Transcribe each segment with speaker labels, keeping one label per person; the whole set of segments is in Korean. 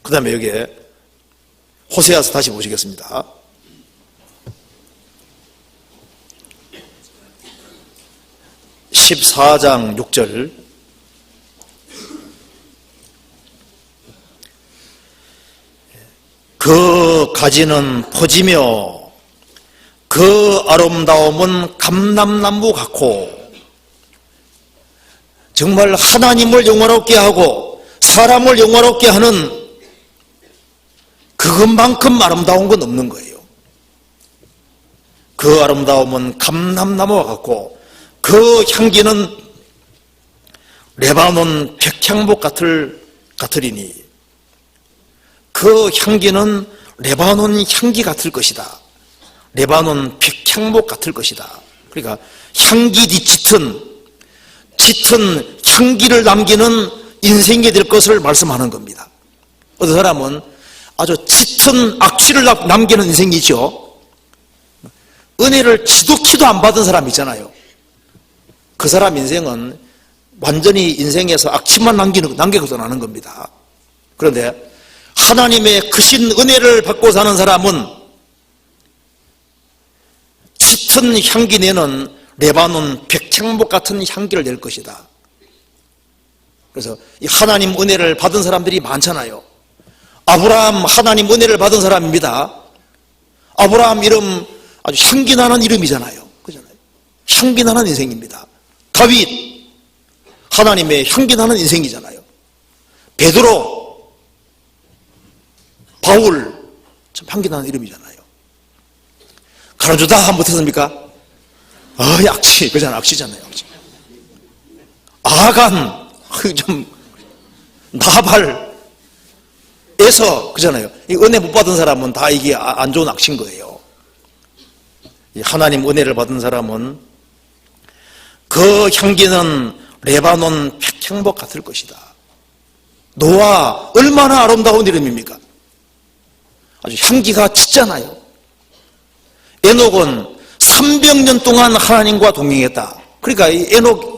Speaker 1: 그 다음에 여기에 호세아서 다시 보시겠습니다. (14장 6절) 그 가지는 퍼지며 그 아름다움은 감람나무 같고, 정말 하나님을 영화롭게 하고 사람을 영화롭게 하는 그것만큼 아름다운 건 없는 거예요. 그 아름다움은 감람나무와 같고 그 향기는 레바논 백향목 같으리니, 그 향기는 레바논 향기 같을 것이다. 레바논 백향목 같을 것이다. 그러니까 향기 뒤 짙은 향기를 남기는 인생이 될 것을 말씀하는 겁니다. 어떤 사람은 아주 짙은 악취를 남기는 인생이죠. 은혜를 지독히도 안 받은 사람 있잖아요. 그 사람 인생은 완전히 인생에서 악취만 남기고 나는 겁니다. 그런데 하나님의 크신 은혜를 받고 사는 사람은 짙은 향기 내는 레바논 백향목 같은 향기를 낼 것이다. 그래서 이 하나님 은혜를 받은 사람들이 많잖아요. 아브라함 하나님 은혜를 받은 사람입니다. 아브라함 이름 아주 향기 나는 이름이잖아요. 그잖아요. 향기 나는 인생입니다. 다윗 하나님의 향기 나는 인생이잖아요. 베드로, 바울 참 향기 나는 이름이잖아요. 가르주다 못했습니까? 악취, 그잖아요. 악취잖아요. 악취. 아간, 좀 나발에서 그잖아요. 이 은혜 못 받은 사람은 다 이게 안 좋은 악취인 거예요. 하나님 은혜를 받은 사람은 그 향기는 레바논 백향목 같을 것이다. 노아 얼마나 아름다운 이름입니까? 아주 향기가 짙잖아요. 에녹은 300년 동안 하나님과 동행했다. 그러니까 이 에녹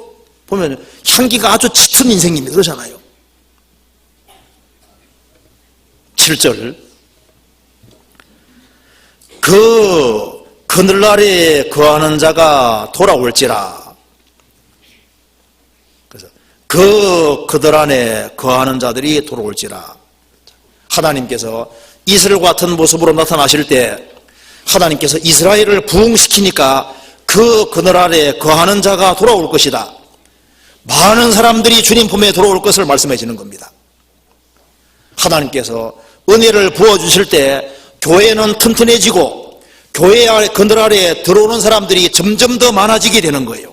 Speaker 1: 보면 향기가 아주 짙은 인생입니다. 그러잖아요. 7절 그 그늘날에 거하는 자가 돌아올지라. 그래서 그 그들 안에 거하는 자들이 돌아올지라. 하나님께서 이스라엘 같은 모습으로 나타나실 때 하나님께서 이스라엘을 부흥시키니까 그 그늘 아래 거하는 자가 돌아올 것이다. 많은 사람들이 주님 품에 돌아올 것을 말씀해 주는 겁니다. 하나님께서 은혜를 부어주실 때 교회는 튼튼해지고 교회 그늘 아래 들어오는 사람들이 점점 더 많아지게 되는 거예요.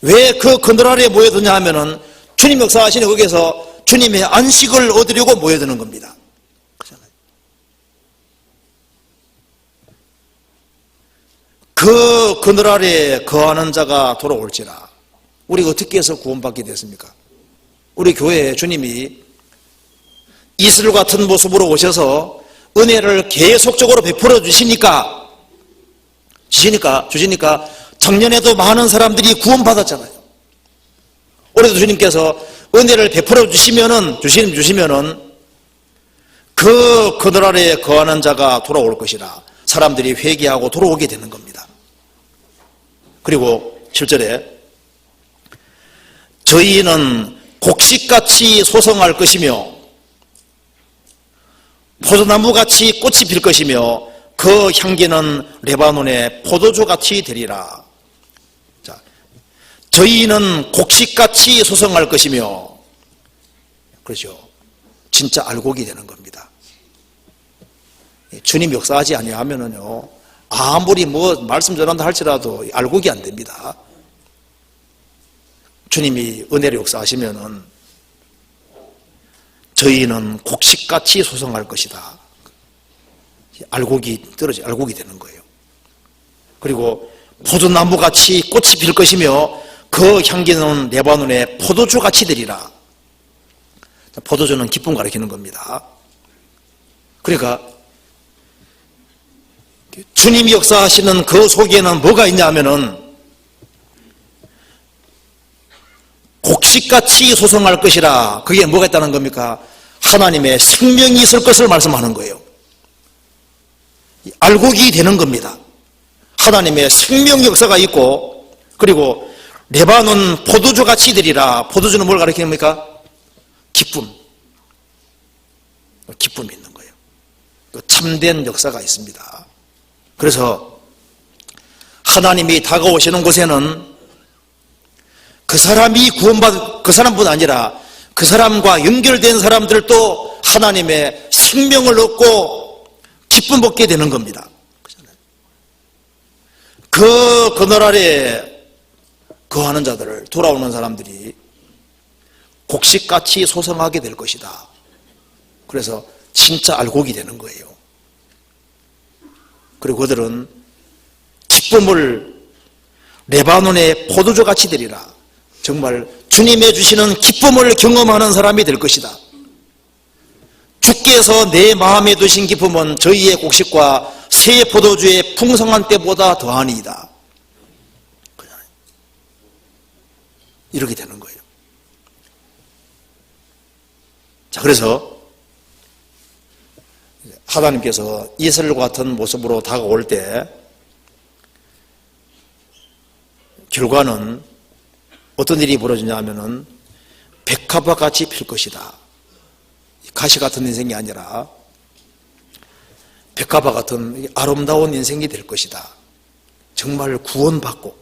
Speaker 1: 왜 그 그늘 아래 모여드냐 하면은 주님 역사하시는 거기에서 주님의 안식을 얻으려고 모여드는 겁니다. 그 그늘 아래 거하는 자가 돌아올지라. 우리가 어떻게 해서 구원받게 됐습니까? 우리 교회에 주님이 이슬 같은 모습으로 오셔서 은혜를 계속적으로 베풀어 주시니까 작년에도 많은 사람들이 구원받았잖아요. 올해도 주님께서 은혜를 베풀어 주시면은 그 그늘 아래 거하는 자가 돌아올 것이라. 사람들이 회개하고 돌아오게 되는 겁니다. 그리고 7절에 저희는 곡식같이 소성할 것이며 포도나무같이 꽃이 필 것이며 그 향기는 레바논의 포도주같이 되리라. 자, 저희는 곡식같이 소성할 것이며, 그렇죠. 진짜 알곡이 되는 겁니다. 주님 역사하지 아니하면은요, 아무리 말씀 전한다 할지라도 알곡이 안 됩니다. 주님이 은혜를 역사하시면은 저희는 곡식같이 소성할 것이다. 알곡이 되는 거예요. 그리고 포도나무같이 꽃이 필 것이며 그 향기는 레바논의 포도주같이 되리라. 포도주는 기쁨 가리키는 겁니다. 그러니까 주님이 역사하시는 그 속에는 뭐가 있냐 하면은 곡식같이 소성할 것이라. 그게 뭐가 있다는 겁니까? 하나님의 생명이 있을 것을 말씀하는 거예요. 알곡이 되는 겁니다. 하나님의 생명 역사가 있고, 그리고 레바논 포도주 같이 되리라. 포도주는 뭘 가리킵니까? 기쁨. 기쁨이 있는 거예요. 참된 역사가 있습니다. 그래서 하나님이 다가오시는 곳에는 그 사람이 그 사람뿐 아니라 그 사람과 연결된 사람들도 하나님의 생명을 얻고 기쁨 얻게 되는 겁니다. 그늘 아래 거하는 자들을, 돌아오는 사람들이 곡식같이 소성하게 될 것이다. 그래서 진짜 알곡이 되는 거예요. 그리고 그들은 기쁨을 레바논의 포도주같이 되리라. 정말 주님의 주시는 기쁨을 경험하는 사람이 될 것이다. 주께서 내 마음에 두신 기쁨은 저희의 곡식과 새 포도주의 풍성한 때보다 더하니이다. 이렇게 되는 거예요. 자, 그래서 하나님께서 이스라엘과 같은 모습으로 다가올 때 결과는 어떤 일이 벌어지냐 하면은 백합과 같이 필 것이다. 가시 같은 인생이 아니라 백합과 같은 아름다운 인생이 될 것이다. 정말 구원받고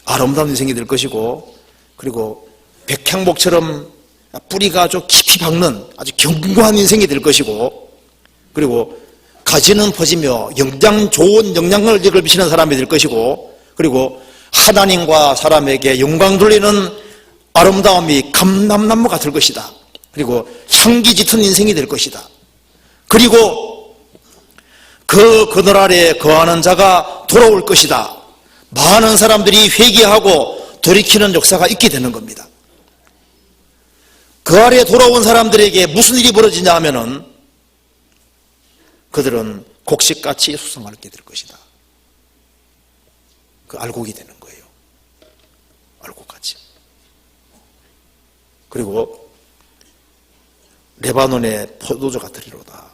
Speaker 1: 아름다운 인생이 될 것이고, 그리고 백향목처럼 뿌리가 아주 깊이 박는 아주 견고한 인생이 될 것이고, 그리고 가지는 퍼지며 좋은 영향을 미치는 사람이 될 것이고, 그리고 하나님과 사람에게 영광 돌리는 아름다움이 감람나무 같을 것이다. 그리고 향기 짙은 인생이 될 것이다. 그리고 그늘 아래 거하는 자가 돌아올 것이다. 많은 사람들이 회개하고 돌이키는 역사가 있게 되는 겁니다. 그 아래 돌아온 사람들에게 무슨 일이 벌어지냐 하면은 그들은 곡식같이 수성하게 될 것이다. 그 알곡이 되는 거예요. 알곡같이. 그리고 레바논의 포도주 같으리로다.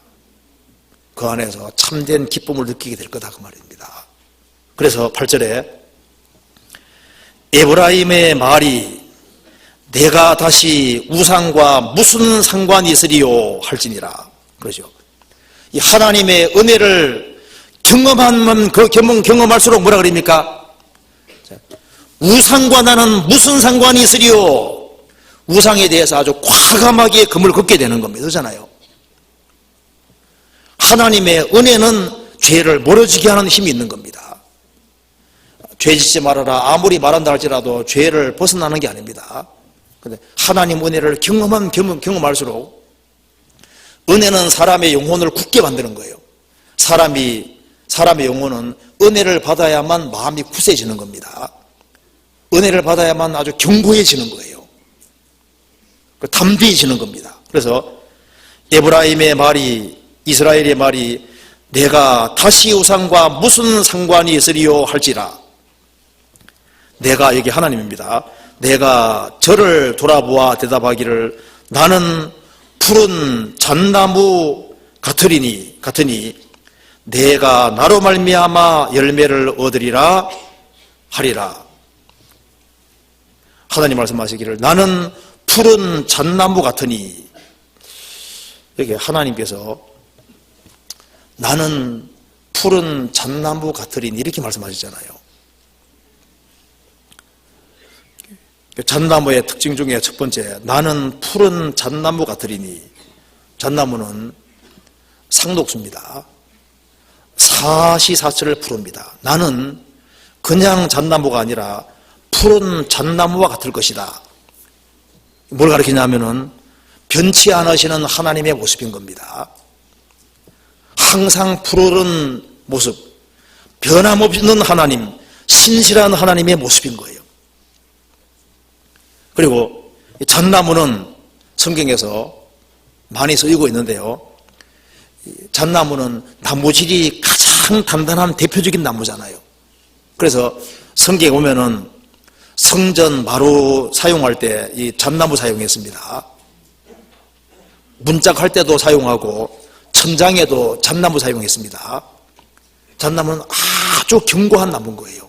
Speaker 1: 그 안에서 참된 기쁨을 느끼게 될 거다, 그 말입니다. 그래서 8절에 에브라임의 말이 내가 다시 우상과 무슨 상관이 있으리요 할지니라. 그러죠. 이 하나님의 은혜를 경험하면 경험할수록 뭐라 그럽니까? 우상과 나는 무슨 상관이 있으리요. 우상에 대해서 아주 과감하게 금을 긋게 되는 겁니다. 그렇잖아요. 하나님의 은혜는 죄를 멀어지게 하는 힘이 있는 겁니다. 죄 짓지 말아라 아무리 말한다 할지라도 죄를 벗어나는 게 아닙니다. 근데 하나님 은혜를 경험할수록 은혜는 사람의 영혼을 굳게 만드는 거예요. 사람의 영혼은 은혜를 받아야만 마음이 굳세지는 겁니다. 은혜를 받아야만 아주 견고해지는 거예요. 담대해지는 겁니다. 그래서 에브라임의 말이, 이스라엘의 말이 내가 다시 우상과 무슨 상관이 있으리요 할지라. 내가, 여기 하나님입니다. 내가 저를 돌아보아 대답하기를 나는 푸른 잣나무 같으니 내가 나로 말미암아 열매를 얻으리라 하리라. 하나님 말씀하시기를 나는 푸른 잣나무 같으니, 여기 하나님께서 나는 푸른 잣나무 같으리니 이렇게 말씀하셨잖아요. 잣나무의 특징 중에 첫 번째, 나는 푸른 잣나무 같으리니. 잣나무는 상독수입니다. 사시사철을 푸릅니다. 나는 그냥 잣나무가 아니라 푸른 잣나무와 같을 것이다. 뭘 가리키냐면은 변치 않으시는 하나님의 모습인 겁니다. 항상 푸르른 모습, 변함없는 하나님, 신실한 하나님의 모습인 거예요. 그리고 잣나무는 성경에서 많이 쓰이고 있는데요. 잣나무는 나무질이 가장 단단한 대표적인 나무잖아요. 그래서 성경에 보면은 성전 마루 사용할 때 이 잣나무 사용했습니다. 문짝할 때도 사용하고 천장에도 잣나무 사용했습니다. 잣나무는 아주 견고한 나무인 거예요.